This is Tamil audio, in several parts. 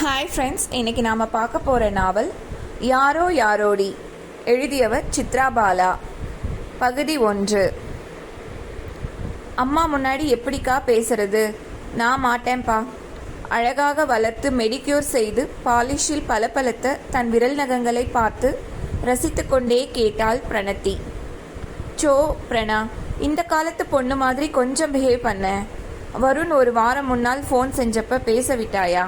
ஹாய் ஃப்ரெண்ட்ஸ், இன்றைக்கி நாம் பார்க்க போகிற நாவல் யாரோ யாரோடி. எழுதியவர் சித்ரா பாலா. பகுதி 1. அம்மா முன்னாடி எப்படிக்கா பேசுறது? நான் மாட்டேன்ப்பா. அழகாக வளர்த்து மெடிக்யூர் செய்து பாலிஷில் பளபளத்த தன் விரல் நகங்களை பார்த்து ரசித்து கொண்டே கேட்டாள் பிரணத்தி. சோ பிரணா, இந்த காலத்து பொண்ணு மாதிரி கொஞ்சம் பிஹேவ் பண்ண. வருண் ஒரு வாரம் முன்னால் ஃபோன் செஞ்சப்ப பேச விட்டாயா?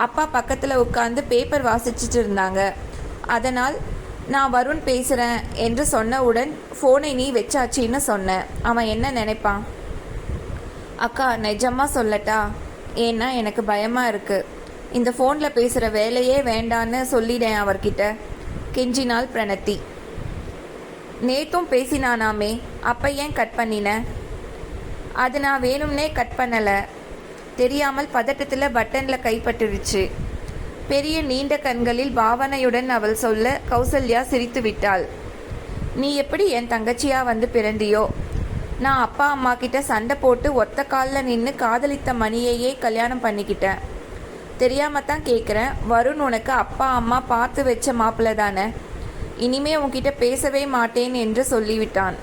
அப்பா பக்கத்தில் உட்காந்து பேப்பர் வாசிச்சுட்டு இருந்தாங்க. அதனால் நான் வருண் பேசுகிறேன் என்று சொன்னவுடன் ஃபோனை நீ வச்சாச்சின்னு சொன்னேன். அவன் என்ன நினைப்பான்? அக்கா, நிஜமாக சொல்லட்டா? ஏன்னா எனக்கு பயமாக இருக்குது. இந்த ஃபோனில் பேசுகிற வேலையே வேண்டான்னு சொல்லிடேன் அவர்கிட்ட, கெஞ்சினாள் பிரணத்தி. நேத்தும் பேசினானாமே, அப்போ ஏன் கட் பண்ணின? அது நான் வேணும்னே கட் பண்ணலை. தெரியாமல் பதட்டத்தில் பட்டனில் கைப்பட்டுருச்சு. பெரிய நீண்ட கண்களில் பாவனையுடன் அவள் சொல்ல கௌசல்யா சிரித்து விட்டாள். நீ எப்படி என் தங்கச்சியா வந்து பிறந்தியோ? நான் அப்பா அம்மா கிட்ட சண்டை போட்டு ஒத்த காலில் நின்று காதலித்த மணியையே கல்யாணம் பண்ணிக்கிட்டேன். தெரியாமத்தான் கேட்குறேன். வருண் உனக்கு அப்பா அம்மா பார்த்து வச்ச மாப்பிள்ளை தானே? இனிமே உன்கிட்ட பேசவே மாட்டேன் என்று சொல்லிவிட்டான்.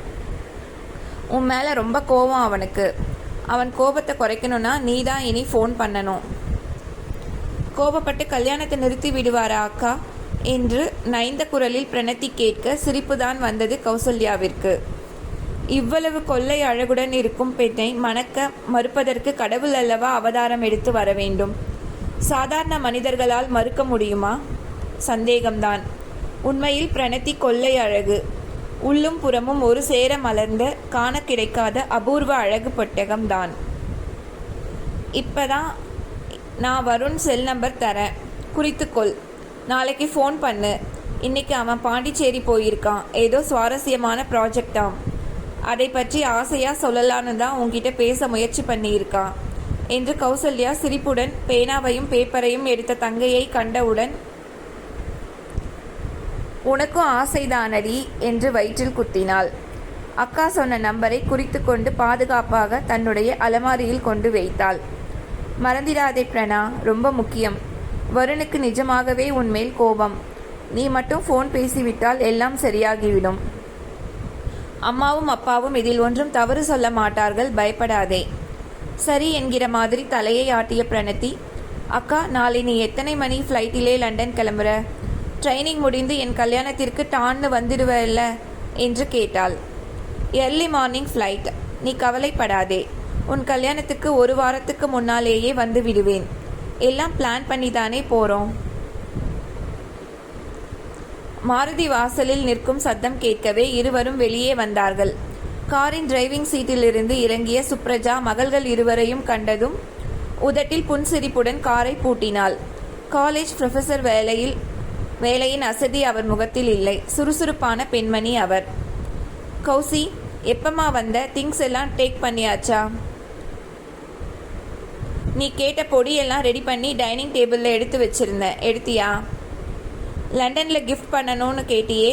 உன் மேலே ரொம்ப கோபம் அவனுக்கு. அவன் கோபத்தை குறைக்கணும்னா நீ தான் இனி ஃபோன் பண்ணணும். கோபப்பட்டு கல்யாணத்தை நிறுத்தி விடுவாரா அக்கா என்று நைந்த குரலில் பிரணத்தி கேட்க சிரிப்புதான் வந்தது கௌசல்யாவிற்கு. இவ்வளவு கொள்ளை அழகுடன் இருக்கும் பெண்ணை மணக்க மறுப்பதற்கு கடவுள் அல்லவா அவதாரம் எடுத்து வர வேண்டும். சாதாரண மனிதர்களால் மறுக்க முடியுமா? சந்தேகம்தான். உண்மையில் பிரணத்தி கொள்ளை அழகு. உள்ளும் புறமும் ஒரு சேர மலர்ந்த காண கிடைக்காத அபூர்வ அழகு பொட்டகம்தான். இப்போதான் நான் வருண் செல் நம்பர் தரேன், குறித்துக்கொள். நாளைக்கு ஃபோன் பண்ணு. இன்னைக்கு அவன் பாண்டிச்சேரி போயிருக்கான். ஏதோ சுவாரஸ்யமான ப்ராஜெக்டாம். அதை பற்றி ஆசையாக சொல்லலான்னு தான் உங்ககிட்ட பேச முயற்சி பண்ணியிருக்கான் என்று கௌசல்யா சிரிப்புடன் பேனாவையும் பேப்பரையும் எடுத்த தங்கையை கண்டவுடன், உனக்கும் ஆசைதானடி என்று வயிற்றில் குத்தினாள். அக்கா சொன்ன நம்பரை குறித்து கொண்டு பாதுகாப்பாக தன்னுடைய அலமாரியில் கொண்டு வைத்தாள். மறந்திடாதே பிரணா, ரொம்ப முக்கியம். வருணுக்கு நிஜமாகவே உன்மேல் கோபம். நீ மட்டும் ஃபோன் பேசிவிட்டால் எல்லாம் சரியாகிவிடும். அம்மாவும் அப்பாவும் இதில் ஒன்றும் தவறு சொல்ல மாட்டார்கள், பயப்படாதே. சரி என்கிற மாதிரி தலையை ஆட்டிய பிரணத்தி, அக்கா, நாளை நீ எத்தனை மணி ஃப்ளைட்டிலே லண்டன் கிளம்புற? ட்ரைனிங் முடிந்து என் கல்யாணத்திற்கு டான்னு வந்துடுவல்ல என்று கேட்டாள். Early morning flight. நீ கவலைப்படாதே. உன் கல்யாணத்துக்கு ஒரு வாரத்துக்கு முன்னாலேயே வந்து விடுவேன். எல்லாம் பிளான் பண்ணி தானே போகிறோம். மாருதி வாசலில் நிற்கும் சத்தம் கேட்கவே இருவரும் வெளியே வந்தார்கள். காரின் டிரைவிங் சீட்டிலிருந்து இறங்கிய சுப்ரஜா மகள்கள் இருவரையும் கண்டதும் உதட்டில் புன்சிரிப்புடன் காரை பூட்டினாள். காலேஜ் ப்ரொஃபஸர் வேலையின் அசதி அவர் முகத்தில் இல்லை. சுறுசுறுப்பான பெண்மணி அவர். கௌசி, எப்பமா வந்த? திங்ஸ் எல்லாம் டேக் பண்ணியாச்சா? நீ கேட்ட பொடியெல்லாம் ரெடி பண்ணி டைனிங் டேபிளில் எடுத்து வச்சிருந்தேன். எடுத்தியா? லண்டனில் கிஃப்ட் பண்ணணும்னு கேட்டியே,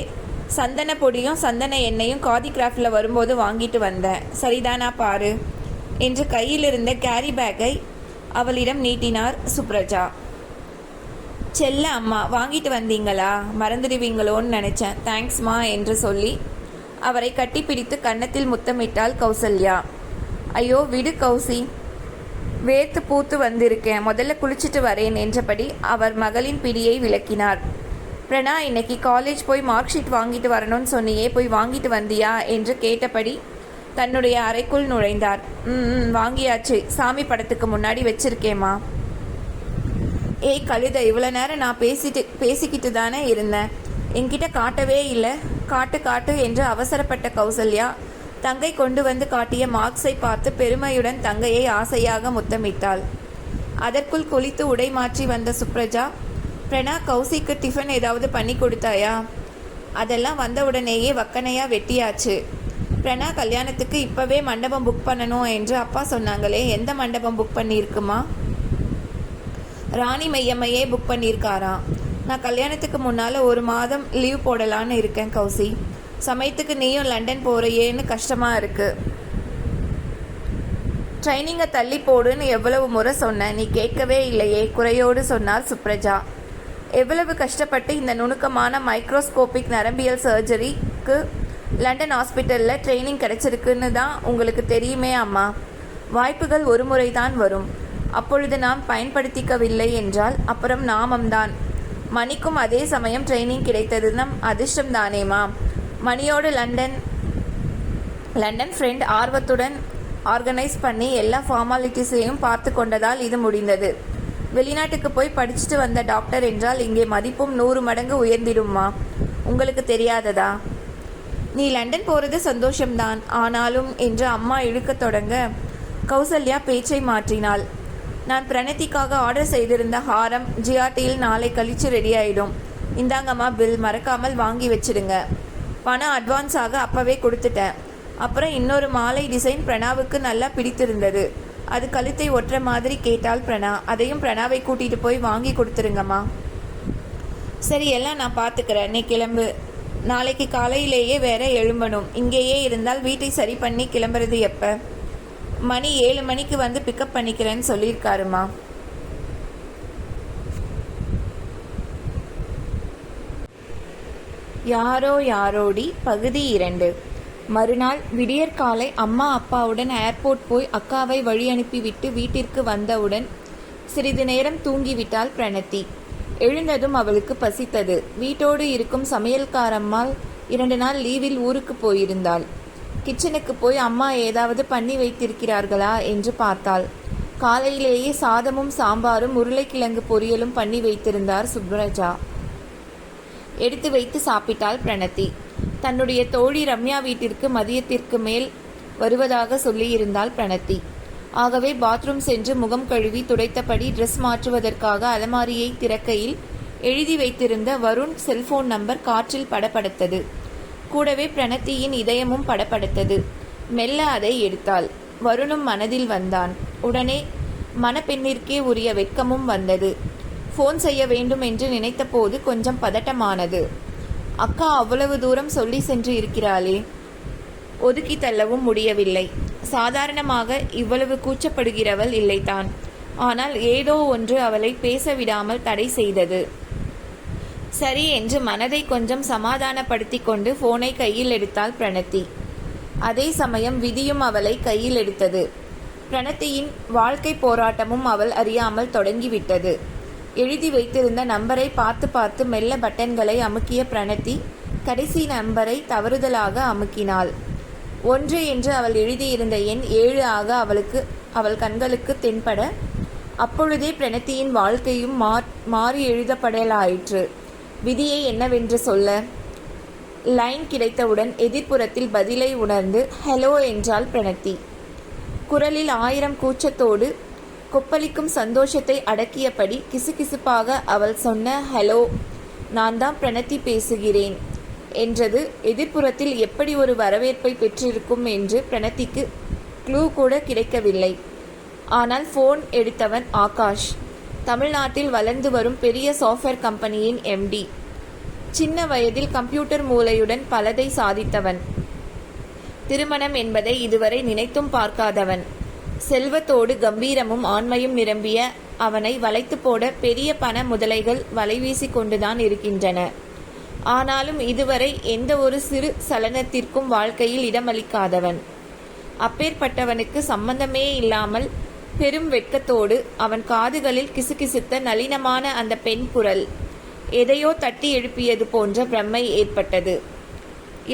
சந்தன பொடியும் சந்தன எண்ணெயும் காதி கிராஃப்டில் வரும்போது வாங்கிட்டு வந்தேன். சரிதானா பாரு என்று கையில் இருந்த கேரி பேக்கை அவளிடம் நீட்டினார் சுப்ரஜா. செல்ல அம்மா, வாங்கிட்டு வந்தீங்களா? மறந்துடுவீங்களோன்னு நினச்சேன். தேங்க்ஸ்மா என்று சொல்லி அவரை கட்டிப்பிடித்து கன்னத்தில் முத்தமிட்டாள் கௌசல்யா. ஐயோ விடு கௌசி, வேர்த்து பூத்து வந்திருக்கேன், முதல்ல குளிச்சுட்டு வரேன் என்றபடி அவர் மகளின் பிடியை விளக்கினார். பிரணா, இன்னைக்கு காலேஜ் போய் மார்க் ஷீட் வாங்கிட்டு வரணும்னு சொன்னியே, போய் வாங்கிட்டு வந்தியா என்று கேட்டபடி தன்னுடைய அறைக்குள் நுழைந்தார். வாங்கியாச்சு, சாமி படத்துக்கு முன்னாடி வச்சிருக்கேம்மா. ஏய் கழுத, இவ்வளோ நேரம் நான் பேசிக்கிட்டு தானே இருந்தேன். என்கிட்ட காட்டவே இல்லை. காட்டு என்று அவசரப்பட்ட கௌசல்யா தங்கை கொண்டு வந்து காட்டிய மார்க்ஸை பார்த்து பெருமையுடன் தங்கையை ஆசையாக முத்தமிட்டாள். அதற்குள் குளித்து உடை மாற்றி வந்த சுப்ரஜா, பிரணா, கௌசிக்கு டிஃபன் ஏதாவது பண்ணி கொடுத்தாயா? அதெல்லாம் வந்த உடனேயே வக்கனையாக வெட்டியாச்சு. பிரணா கல்யாணத்துக்கு இப்போவே மண்டபம் புக் பண்ணணும் என்று அப்பா சொன்னாங்களே, எந்த மண்டபம் புக் பண்ணியிருக்குமா? ராணி மையம்மையே புக் பண்ணியிருக்காராம். நான் கல்யாணத்துக்கு முன்னால் ஒரு மாதம் லீவ் போடலான்னு இருக்கேன் கௌசி. சமயத்துக்கு நீயும் லண்டன் போகிறையேன்னு கஷ்டமாக இருக்குது. ட்ரைனிங்கை தள்ளி போடுன்னு எவ்வளவு முறை சொன்னேன், நீ கேட்கவே இல்லையே, குறையோடு சொன்னார் சுப்ரஜா. எவ்வளவு கஷ்டப்பட்டு இந்த நுணுக்கமான மைக்ரோஸ்கோபிக் நரம்பியல் சர்ஜரிக்கு லண்டன் ஹாஸ்பிட்டலில் ட்ரைனிங் கிடைச்சிருக்குன்னு தான் உங்களுக்கு தெரியுமே அம்மா. வாய்ப்புகள் ஒரு முறைதான் வரும். அப்பொழுது நாம் பயன்படுத்திக்கவில்லை என்றால் அப்புறம் நாமம்தான். மணிக்கும் அதே சமயம் ட்ரைனிங் கிடைத்தது நம் அதிர்ஷ்டம் தானேம்மா. மணியோடு லண்டன் ஃப்ரெண்ட் ஆர்வத்துடன் ஆர்கனைஸ் பண்ணி எல்லா ஃபார்மாலிட்டிஸையும் பார்த்து கொண்டதால் இது முடிந்தது. வெளிநாட்டுக்கு போய் படிச்சுட்டு வந்த டாக்டர் என்றால் இங்கே மதிப்பும் 100 மடங்கு உயர்ந்திடும்மா. உங்களுக்கு தெரியாததா? நீ லண்டன் போகிறது சந்தோஷம்தான், ஆனாலும் என்று அம்மா இழுக்கத் தொடங்க கௌசல்யா பேச்சை மாற்றினாள். நான் பிரணத்திக்காக ஆர்டர் செய்திருந்த ஹாரம் ஜிஆர்டியில் நாளை கழிச்சு ரெடி ஆகிடும். இந்தாங்கம்மா பில், மறக்காமல் வாங்கி வச்சிடுங்க. பணம் அட்வான்ஸாக அப்போவே கொடுத்துட்டேன். அப்புறம் இன்னொரு மாலை டிசைன் பிரணாவுக்கு நல்லா பிடித்திருந்தது. அது கழுத்தை ஒற்ற மாதிரி கேட்டால் பிரணா. அதையும் பிரணாவை கூட்டிகிட்டு போய் வாங்கி கொடுத்துருங்கம்மா. சரி, எல்லாம் நான் பார்த்துக்கிறேன், நீ கிளம்பு. நாளைக்கு காலையிலேயே வேற எழும்பணும். இங்கேயே இருந்தால் வீட்டை சரி பண்ணி கிளம்புறது எப்போ? மணி 7 மணிக்கு வந்து பிக்கப் பண்ணிக்கிறேன்னு சொல்லியிருக்காருமா. யாரோ யாரோடி பகுதி 2. மறுநாள் விடியற்காலை அம்மா அப்பாவுடன் ஏர்போர்ட் போய் அக்காவை வழி அனுப்பிவிட்டு வீட்டிற்கு வந்தவுடன் சிறிது நேரம் தூங்கிவிட்டாள் பிரணத்தி. எழுந்ததும் அவளுக்கு பசித்தது. வீட்டோடு இருக்கும் சமையல்காரம்மாள் 2 நாள் லீவில் ஊருக்கு போயிருந்தாள். கிச்சனுக்கு போய் அம்மா ஏதாவது பண்ணி வைத்திருக்கிறார்களா என்று பார்த்தாள். காலையிலேயே சாதமும் சாம்பாரும் உருளைக்கிழங்கு பொரியலும் பண்ணி வைத்திருந்தார் சுப்ரஜா. எடுத்து வைத்து சாப்பிட்டாள் பிரணத்தி. தன்னுடைய தோழி ரம்யா வீட்டிற்கு மதியத்திற்கு மேல் வருவதாக சொல்லியிருந்தாள் பிரணத்தி. ஆகவே பாத்ரூம் சென்று முகம் கழுவி துடைத்தபடி ட்ரெஸ் மாற்றுவதற்காக அலமாரியை திறக்கையில் எழுதி வைத்திருந்த வருண் செல்போன் நம்பர் காற்றில் படபடத்தது. கூடவே பிரணத்தியின் இதயமும் படபடத்தது. மெல்ல அதை எடுத்தாள். வருணும் மனதில் வந்தான். உடனே மணப்பெண்ணிற்கே உரிய வெட்கமும் வந்தது. ஃபோன் செய்ய வேண்டும் என்று நினைத்த போது கொஞ்சம் பதட்டமானது. அக்கா அவ்வளவு தூரம் சொல்லி சென்று இருக்கிறாளே, ஒதுக்கி தள்ளவும் முடியவில்லை. சாதாரணமாக இவ்வளவு கூச்சப்படுகிறவள் இல்லைத்தான். ஆனால் ஏதோ ஒன்று அவளை பேச விடாமல் தடை செய்தது. சரி என்று மனதை கொஞ்சம் சமாதானப்படுத்தி கொண்டு போனை கையில் எடுத்தாள் பிரணத்தி. அதே சமயம் விதியும் அவளை கையில் எடுத்தது. பிரணத்தியின் வாழ்க்கை போராட்டமும் அவள் அறியாமல் தொடங்கிவிட்டது. எழுதி வைத்திருந்த நம்பரை பார்த்து பார்த்து மெல்ல பட்டன்களை அமுக்கிய பிரணத்தி கடைசி நம்பரை தவறுதலாக அமுக்கினாள். 1 என்று அவள் எழுதியிருந்த எண் 7 ஆக அவள் கண்களுக்கு தென்பட அப்பொழுதே பிரணத்தியின் வாழ்க்கையும் மாறி எழுதப்படலாயிற்று. விதியை என்னவென்று சொல்ல? லைன் கிடைத்தவுடன் எதிர்ப்புறத்தில் பதிலை உணர்ந்து ஹலோ என்றாள் பிரணத்தி. குரலில் 1000 கூச்சத்தோடு கொப்பளிக்கும் சந்தோஷத்தை அடக்கியபடி கிசுகிசுப்பாக அவள் சொன்ன ஹலோ, நான் தான் பிரணத்தி பேசுகிறேன் என்றது எதிர்ப்புறத்தில் எப்படி ஒரு வரவேற்பை பெற்றிருக்கும் என்று பிரணத்திக்கு க்ளூ கூட கிடைக்கவில்லை. ஆனால் ஃபோன் எடுத்தவன் ஆகாஷ். தமிழ்நாட்டில் வளர்ந்து வரும் பெரிய சாஃப்ட்வேர் கம்பெனியின் எம்டி. சின்ன வயதில் கம்ப்யூட்டர் மூளையுடன் பலதை சாதித்தவன். திருமணம் என்பதை இதுவரை நினைத்தும் பார்க்காதவன். செல்வத்தோடு கம்பீரமும் ஆண்மையும் நிரம்பிய அவனை வளைத்து போட பெரிய பண முதலைகள் வலைவீசி கொண்டுதான் இருக்கின்றன. ஆனாலும் இதுவரை எந்த ஒரு சிறு சலனத்திற்கும் வாழ்க்கையில் இடமளிக்காதவன். அப்பேற்பட்டவனுக்கு சம்பந்தமே இல்லாமல் பெரும் வெட்கத்தோடு அவன் காதுகளில் கிசுகிசுத்த நளினமான அந்த பெண் குரல் எதையோ தட்டி எழுப்பியது போன்ற பிரமை ஏற்பட்டது.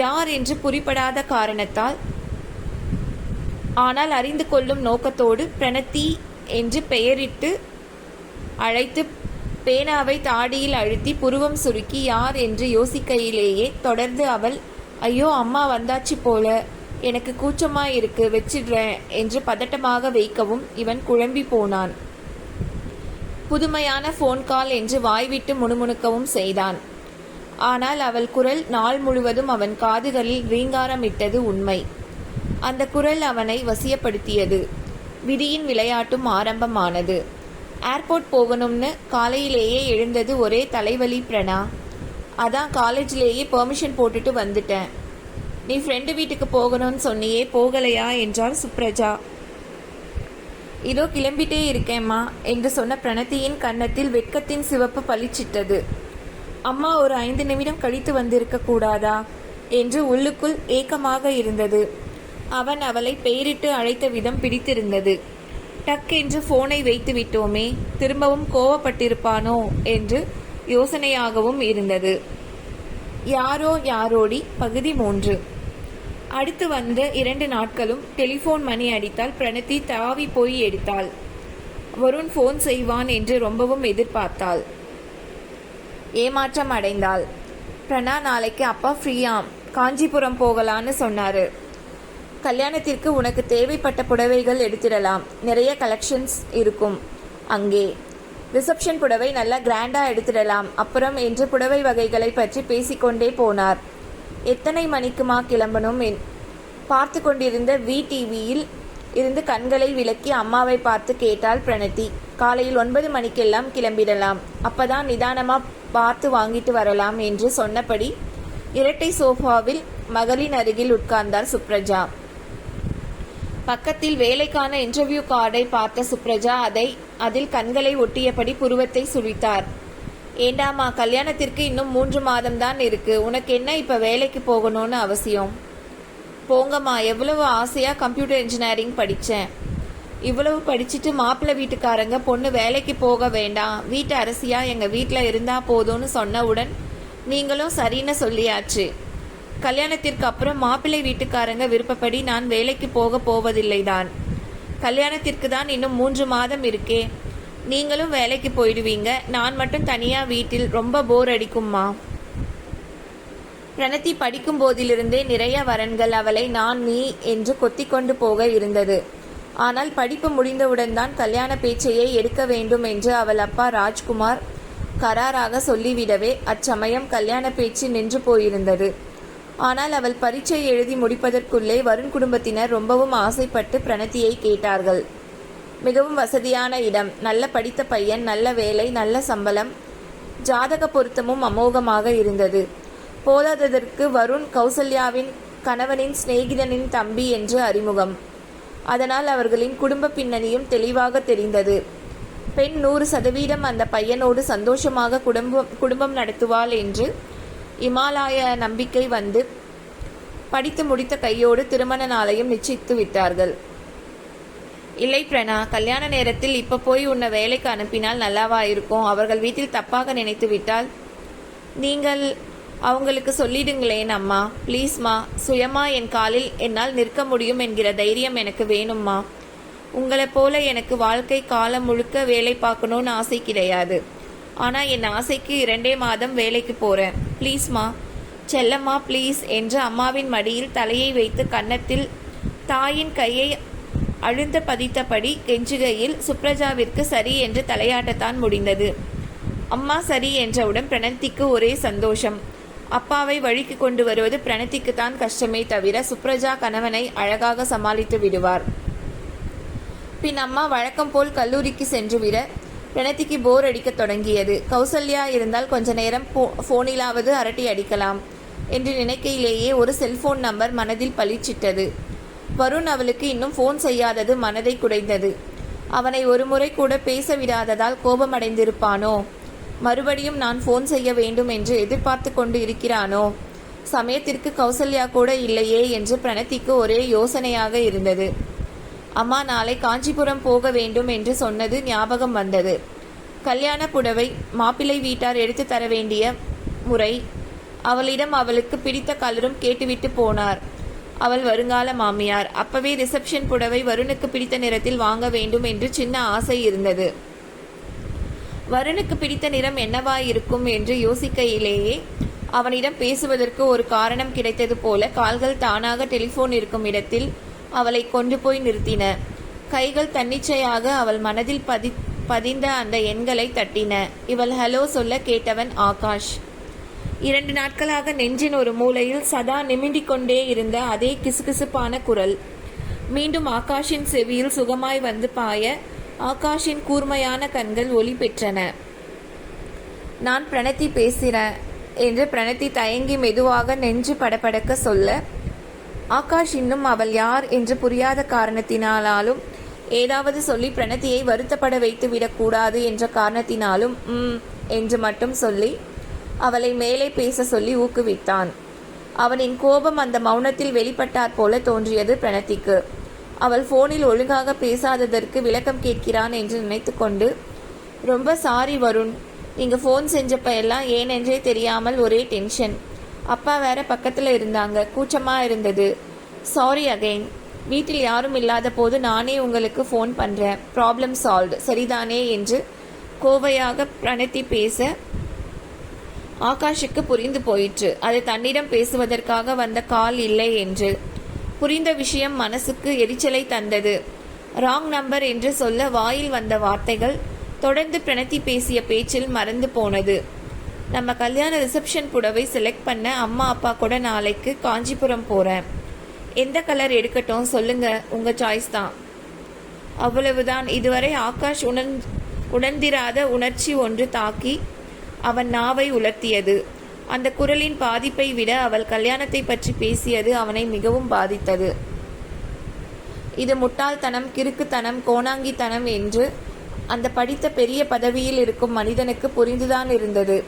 யார் என்று புரிபடாத காரணத்தால், ஆனால் அறிந்து கொள்ளும் நோக்கத்தோடு பிரணத்தி என்று பெயரிட்டு அழைத்து பேனாவை தாடியில் அழுத்தி புருவம் சுருக்கி யார் என்று யோசிக்கையிலேயே தொடர்ந்து அவள் ஐயோ அம்மா வந்தாச்சு போல, எனக்கு கூச்சமாயிருக்கு, வச்சிடுறேன் என்று பதட்டமாக வைக்கவும் இவன் குழம்பி போனான். புதுமையான ஃபோன் கால் என்று வாய்விட்டு முணுமுணுக்கவும் செய்தான். ஆனால் அவள் குரல் நாள் முழுவதும் அவன் காதுகளில் ரீங்காரமிட்டது உண்மை. அந்த குரல் அவனை வசியப்படுத்தியது. விதியின் விளையாட்டும் ஆரம்பமானது. ஏர்போர்ட் போகணும்னு காலையிலேயே எழுந்தது ஒரே தலைவலி பிரணா. அதான் காலேஜ்லேயே பெர்மிஷன் போட்டுட்டு வந்துட்டேன். நீ ஃப்ரெண்டு வீட்டுக்கு போகணும்னு சொன்னியே, போகலையா என்றாள் சுப்ரஜா. இதோ கிளம்பிட்டே இருக்கேம்மா என்று சொன்ன பிரணத்தியின் கன்னத்தில் வெட்கத்தின் சிவப்பு பளிச்சிட்டது. அம்மா ஒரு 5 நிமிடம் கழித்து வந்திருக்க கூடாதா என்று உள்ளுக்குள் ஏக்கமாக இருந்தது. அவன் அவளை பெயரிட்டு அழைத்த விதம் பிடித்திருந்தது. டக் என்று போனை வைத்து விட்டோமே, திரும்பவும் கோவப்பட்டிருப்பானோ என்று யோசனையாகவும் இருந்தது. யாரோ யாரோடி பகுதி 3. அடுத்து வந்த 2 நாட்களும் டெலிஃபோன் மணி அடித்தால் பிரணத்தி தாவி போய் எடுத்தாள். வருண் ஃபோன் செய்வான் என்று ரொம்பவும் எதிர்பார்த்தாள். ஏமாற்றம் அடைந்தாள். பிரணா நாளைக்கு அப்பா ஃப்ரீயாம், காஞ்சிபுரம் போகலான்னு சொன்னாரு. கல்யாணத்திற்கு உனக்கு தேவைப்பட்ட புடவைகள் எடுத்துடலாம், நிறைய கலெக்ஷன்ஸ் இருக்கும் அங்கே. ரிசப்ஷன் புடவை நல்லா கிராண்டா எடுத்துடலாம் அப்புறம் என்று புடவை வகைகளை பற்றி பேசிக்கொண்டே போனார். எத்தனை மணிக்குமா கிளம்பணும்? பார்த்து கொண்டிருந்த VTVயில் இருந்து கண்களை விலக்கி அம்மாவை பார்த்து கேட்டாள் பிரணத்தி. காலையில் 9 மணிக்கெல்லாம் கிளம்பிடலாம், அப்பதான் நிதானமா பார்த்து வாங்கிட்டு வரலாம் என்று சொன்னபடி இரட்டை சோஃபாவில் மகளின் அருகில் உட்கார்ந்தார் சுப்ரஜா. பக்கத்தில் வேலைக்கான இன்டர்வியூ கார்டை பார்த்த சுப்ரஜா அதில் கண்களை ஒட்டியபடி புருவத்தை சுழித்தார். ஏண்டாமா, கல்யாணத்திற்கு இன்னும் 3 மாதம்தான் இருக்கு, உனக்கு என்ன இப்ப வேலைக்கு போகணும்னு அவசியம்? போங்கம்மா, எவ்வளவு ஆசையா கம்ப்யூட்டர் இன்ஜினியரிங் படித்தேன். இவ்வளவு படிச்சுட்டு மாப்பிள்ளை வீட்டுக்காரங்க பொண்ணு வேலைக்கு போக வேண்டாம், வீட்டு அரசியா எங்க வீட்டில் இருந்தா போதும்னு சொன்னவுடன் நீங்களும் சரின்னு சொல்லியாச்சு. கல்யாணத்திற்கு அப்புறம் மாப்பிள்ளை வீட்டுக்காரங்க விருப்பப்படி நான் வேலைக்கு போவதில்லை தான். கல்யாணத்திற்கு தான் இன்னும் 3 மாதம் இருக்கே, நீங்களும் வேலைக்கு போயிடுவீங்க, நான் மட்டும் தனியா வீட்டில் ரொம்ப போர் அடிக்கும்மா. பிரணத்தி படிக்கும் போதிலிருந்தே நிறைய வரன்கள் அவளை நான் நீ என்று கொத்திக்கொண்டு போக இருந்தது. ஆனால் படிப்பு முடிந்தவுடன் தான் கல்யாண பேச்சையே எடுக்க வேண்டும் என்று அவள் அப்பா ராஜ்குமார் கராராக சொல்லிவிடவே அச்சமயம் கல்யாண பேச்சு நின்று போயிருந்தது. ஆனால் அவள் பரீட்சை எழுதி முடிப்பதற்குள்ளே வருண் குடும்பத்தினர் ரொம்பவும் ஆசைப்பட்டு பிரணத்தியை கேட்டார்கள். மிகவும் வசதியான இடம், நல்ல படித்த பையன், நல்ல வேலை, நல்ல சம்பளம், ஜாதக பொருத்தமும் அமோகமாக இருந்தது. போதாததற்கு வருண் கௌசல்யாவின் கணவனின் சிநேகிதனின் தம்பி என்று அறிமுகம். அதனால் அவர்களின் குடும்ப பின்னணியும் தெளிவாக தெரிந்தது. பெண் 100% அந்த பையனோடு சந்தோஷமாக குடும்பம் நடத்துவாள் என்று இமாலய நம்பிக்கை வந்து படித்து முடித்த கையோடு திருமண நாளையும் நிச்சயித்து விட்டார்கள். இல்லை பிரணா, கல்யாண நேரத்தில் இப்ப போய் உன்னை வேலைக்கு அனுப்பினால் நல்லாவா இருக்கும்? அவர்கள் வீட்டில் தப்பாக நினைத்து விட்டால்? நீங்கள் அவங்களுக்கு சொல்லிடுங்களேன் அம்மா, ப்ளீஸ்மா. சுயமா என் காலில் என்னால் நிற்க முடியும் என்கிற தைரியம் எனக்கு வேணும்மா. உங்களை போல எனக்கு வாழ்க்கை காலம் முழுக்க வேலை பார்க்கணும்னு ஆசை கிடையாது. ஆனால் என் ஆசைக்கு 2 மாதம் வேலைக்கு போகிறேன், ப்ளீஸ்மா. செல்லம்மா ப்ளீஸ் என்று அம்மாவின் மடியில் தலையை வைத்து கன்னத்தில் தாயின் கையை அழுந்த பதித்தபடி கெஞ்சுகையில் சுப்ரஜாவிற்கு சரி என்று தலையாட்டத்தான் முடிந்தது. அம்மா சரி என்றவுடன் பிரணத்திக்கு ஒரே சந்தோஷம். அப்பாவை வழிக்கு கொண்டு வருவது பிரணத்திக்கு தான் கஷ்டமே தவிர சுப்ரஜா கணவனை அழகாக சமாளித்து விடுவார். பின் அம்மா வழக்கம் போல் கல்லூரிக்கு சென்று விட பிரணத்திக்கு போர் அடிக்க தொடங்கியது. கௌசல்யா இருந்தால் கொஞ்ச நேரம் போனிலாவது அரட்டி அடிக்கலாம் என்று நினைக்கையிலேயே ஒரு செல்போன் நம்பர் மனதில் பளிச்சிட்டது. வருண் அவளுக்கு இன்னும் ஃபோன் செய்யாதது மனதை குடைந்தது. அவனை ஒரு முறை கூட பேச விடாததால் கோபமடைந்திருப்பானோ? மறுபடியும் நான் ஃபோன் செய்ய வேண்டும் என்று எதிர்பார்த்து கொண்டு இருக்கிறானோ? சமயத்திற்கு கௌசல்யா கூட இல்லையே என்று பிரணத்திக்கு ஒரே யோசனையாக இருந்தது. அம்மா நாளை காஞ்சிபுரம் போக வேண்டும் என்று சொன்னது ஞாபகம் வந்தது. கல்யாண புடவை மாப்பிள்ளை வீட்டார் எடுத்து தர வேண்டிய முறை, அவளிடம் அவளுக்கு பிடித்த கலரும் கேட்டுவிட்டு போனார் அவள் வருங்கால மாமியார். அப்பவே ரிசப்ஷன் புடவை வருணுக்கு பிடித்த நிறத்தில் வாங்க வேண்டும் என்று சின்ன ஆசை இருந்தது. வருணுக்கு பிடித்த நிறம் என்னவாயிருக்கும் என்று யோசிக்கையிலேயே அவனிடம் பேசுவதற்கு ஒரு காரணம் கிடைத்தது போல கால்கள் தானாக டெலிஃபோன் இருக்கும் இடத்தில் அவளை கொண்டு போய் நிறுத்தின. கைகள் தன்னிச்சையாக அவள் மனதில் பதிந்த அந்த எண்களை தட்டின. இவள் ஹலோ சொல்ல கேட்டவன் ஆகாஷ். 2 நாட்களாக நெஞ்சின் ஒரு மூலையில் சதா நிமிண்டிக் கொண்டே இருந்த அதே கிசுகிசுப்பான குரல் மீண்டும் ஆகாஷின் செவியில் சுகமாய் வந்து பாய ஆகாஷின் கூர்மையான கண்கள் ஒளி பெற்றன. நான் பிரணத்தி பேசுகிறேன் என்று பிரணத்தி தயங்கி மெதுவாக நெஞ்சு படபடக்க சொல்ல ஆகாஷ் இன்னும் அவள் யார் என்று புரியாத காரணத்தினாலும் ஏதாவது சொல்லி பிரணத்தியை வருத்தப்பட வைத்து விடக்கூடாது என்ற காரணத்தினாலும் என்று மட்டும் சொல்லி அவளை மேலே பேச சொல்லி ஊக்குவித்தான். அவனின் கோபம் அந்த மௌனத்தில் வெளிப்பட்டாற் போல தோன்றியது பிரணத்திக்கு. அவள் போனில் ஒழுங்காக பேசாததற்கு விளக்கம் கேட்கிறான் என்று நினைத்து கொண்டு, ரொம்ப சாரி வருண், நீங்கள் ஃபோன் செஞ்சப்ப எல்லாம் ஏனென்றே தெரியாமல் ஒரே டென்ஷன். அப்பா வேற பக்கத்தில் இருந்தாங்க, கூச்சமாக இருந்தது. Sorry again. வீட்டில் யாரும் இல்லாத போது நானே உங்களுக்கு ஃபோன் பண்ணுறேன். ப்ராப்ளம் சால்வ்டு, சரிதானே என்று கோவையாக பிரணத்தி பேச ஆகாஷுக்கு புரிந்து போயிற்று. அது தன்னிடம் பேசுவதற்காக வந்த கால் இல்லை என்று. புரிந்த விஷயம் மனசுக்கு எரிச்சலை தந்தது. ராங் நம்பர் என்று சொல்ல வாயில் வந்த வார்த்தைகள் தொடர்ந்து பிரணத்தி பேசிய பேச்சில் மறந்து போனது. நம்ம கல்யாண ரிசப்ஷன் புடவை செலக்ட் பண்ண அம்மா அப்பா கூட நாளைக்கு காஞ்சிபுரம் போகிறேன். எந்த கலர் எடுக்கட்டும் சொல்லுங்க, உங்கள் சாய்ஸ் தான். அவ்வளவுதான். இதுவரை ஆகாஷ் உணர்ந்திராத உணர்ச்சி ஒன்று தாக்கி அவன் நாவை உலர்த்தியது. அந்த குரலின் பாதிப்பை விட அவள் கல்யாணத்தை பற்றி பேசியது அவனை மிகவும் பாதித்தது. இது முட்டாள்தனம், கிறுக்குத்தனம், கோணாங்கித்தனம் என்று அந்த படித்த பெரிய பதவியில் இருக்கும் மனிதனுக்கு புரிந்துதான் இருந்தது.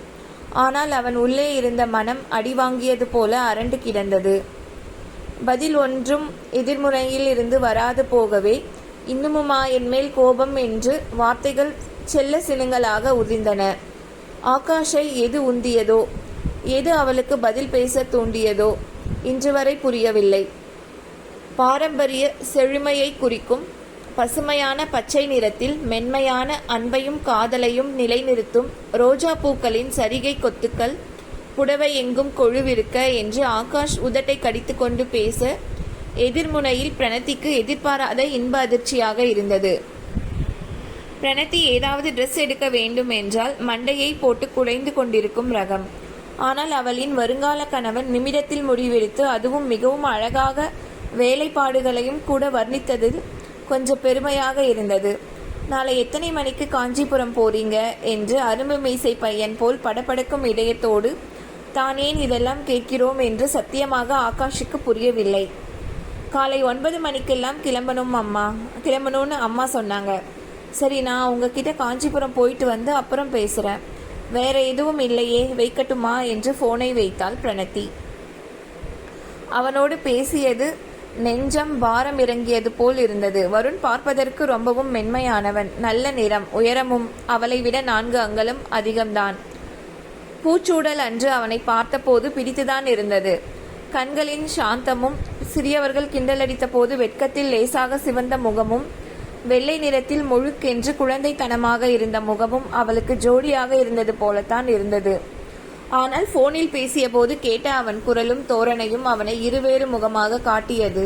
ஆனால் அவன் உள்ளே இருந்த மனம் அடிவாங்கியது போல அரண்டு கிடந்தது. பதில் ஒன்றும் எதிர்முறையில் இருந்து வராது போகவே, இன்னுமுமா என் மேல் கோபம் என்று வார்த்தைகள் செல்ல சினுங்களாக உதிர்ந்தன. ஆகாஷை எது உந்தியதோ, எது அவளுக்கு பதில் பேச தூண்டியதோ இன்று வரை புரியவில்லை. பாரம்பரிய செழுமையை குறிக்கும் பசுமையான பச்சை நிறத்தில் மென்மையான அன்பையும் காதலையும் நிலைநிறுத்தும் ரோஜா பூக்களின் சரிகை கொத்துக்கள் புடவை எங்கும் கொழுவிருக்க என்று ஆகாஷ் உதட்டை கடித்து கொண்டு பேச, எதிர்முனையில் பிரணத்திக்கு எதிர்பாராத இன்ப அதிர்ச்சியாக இருந்தது. பிரணத்தி ஏதாவது ட்ரெஸ் எடுக்க வேண்டும் என்றால் மண்டையை போட்டு குடைந்து கொண்டிருக்கும் ரகம். ஆனால் அவளின் வருங்கால கணவன் நிமிடத்தில் முடிவெடுத்து, அதுவும் மிகவும் அழகாக வேலைப்பாடுகளையும் கூட வர்ணித்ததில் கொஞ்சம் பெருமையாக இருந்தது. நாளை எத்தனை மணிக்கு காஞ்சிபுரம் போறீங்க என்று அரும்பு மீசை பையன் போல் படபடக்கும் இதயத்தோடு தான் ஏன் இதெல்லாம் கேட்கிறோம் என்று சத்தியமாக ஆகாஷுக்கு புரியவில்லை. காலை 9 மணிக்கெல்லாம் கிளம்பணும்னு அம்மா சொன்னாங்க. சரி, நான் உங்ககிட்ட காஞ்சிபுரம் போயிட்டு வந்து அப்புறம் பேசுகிறேன். வேற எதுவும் இல்லையே, வைக்கட்டுமா என்று ஃபோனை வைத்தாள் பிரணத்தி. அவனோடு பேசியது நெஞ்சம் பாரம் இறங்கியது போல் இருந்தது. வருண் பார்ப்பதற்கு ரொம்பவும் மென்மையானவன், நல்ல நிறம், உயரமும் அவளை விட 4 அங்குலம் அதிகம்தான். பூச்சூடல் அன்று அவனை பார்த்தபோது பிடித்துதான் இருந்தது. கண்களின் சாந்தமும், சிறியவர்கள் கிண்டலடித்த போது வெட்கத்தில் லேசாக சிவந்த முகமும், வெள்ளை நிறத்தில் முழுக்கென்று குழந்தைத்தனமாக இருந்த முகமும் அவளுக்கு ஜோடியாக இருந்தது போலத்தான் இருந்தது. ஆனால் போனில் பேசிய போது கேட்ட அவன் குரலும் தோரணையும் அவனை இருவேறு முகமாக காட்டியது.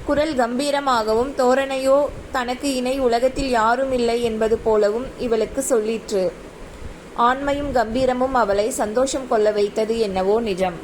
குரல் கம்பீரமாகவும், தோரணையோ தனக்கு இணை உலகத்தில் யாரும் இல்லை என்பது போலவும் இவளுக்கு சொல்லிற்று. ஆண்மையும் கம்பீரமும் அவளை சந்தோஷம் கொள்ள வைத்தது என்னவோ நிஜம்.